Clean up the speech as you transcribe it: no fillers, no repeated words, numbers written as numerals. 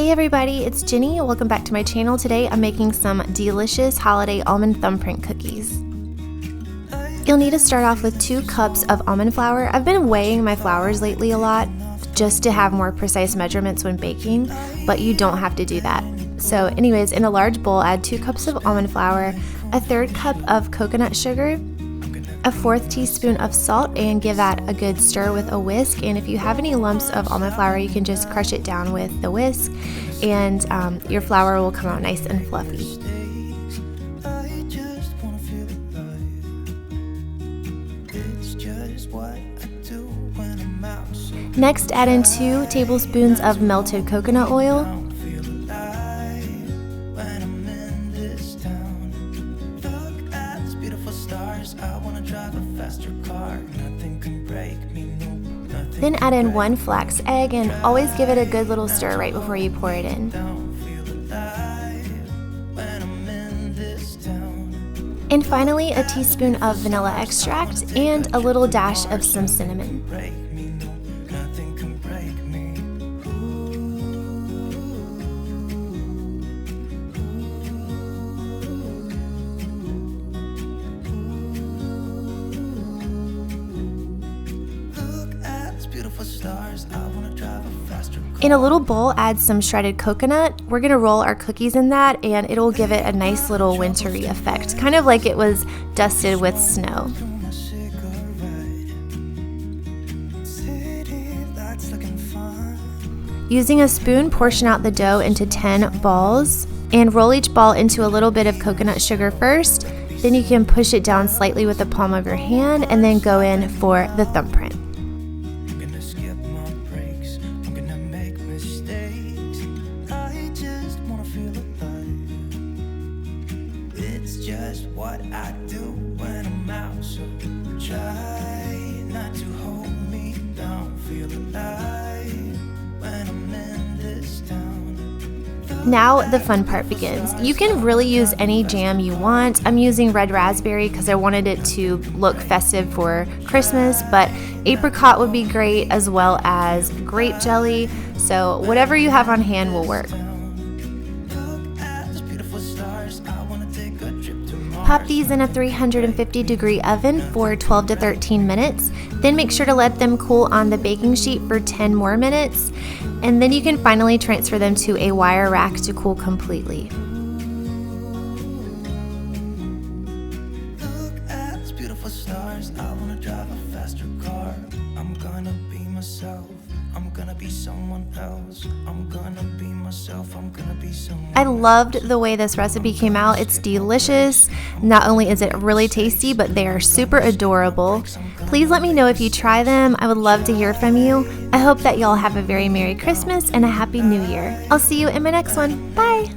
Hey everybody, it's Jenny. Welcome back to my channel. Today I'm making some delicious holiday almond thumbprint cookies. You'll need to start off with 2 cups of almond flour. I've been weighing my flours lately a lot just to have more precise measurements when baking, but you don't have to do that. So anyways, in a large bowl, add 2 cups of almond flour, a 1/3 cup of coconut sugar, a 1/4 teaspoon of salt, and give that a good stir with a whisk. And if you have any lumps of almond flour, you can just crush it down with the whisk, and your flour will come out nice and fluffy. Next, add in 2 tablespoons of melted coconut oil. Then add in 1 flax egg and always give it a good little stir right before you pour it in. And finally, a teaspoon of vanilla extract and a little dash of some cinnamon. In a little bowl, add some shredded coconut. We're gonna roll our cookies in that, and it'll give it a nice little wintry effect, kind of like it was dusted with snow. Using a spoon, portion out the dough into 10 balls and roll each ball into a little bit of coconut sugar first. Then you can push it down slightly with the palm of your hand and then go in for the thumbprint. Just what I do when I'm out, so try not to hold me down. Feel alive when I'm in this town. Now the fun part begins. You can really use any jam you want. I'm using red raspberry because I wanted it to look festive for Christmas, but apricot would be great, as well as grape jelly. So whatever you have on hand will work. Pop these in a 350-degree oven for 12 to 13 minutes. Then make sure to let them cool on the baking sheet for 10 more minutes. And then you can finally transfer them to a wire rack to cool completely. Look at these beautiful stars. I wanna drive a faster car. I'm gonna be myself. I'm gonna be someone else. I'm gonna be myself. I'm gonna be someone. I loved the way this recipe came out. It's delicious. Not only is it really tasty, but they are super adorable. Please let me know if you try them. I would love to hear from you. I hope that y'all have a very Merry Christmas and a Happy New Year. I'll see you in my next one. Bye!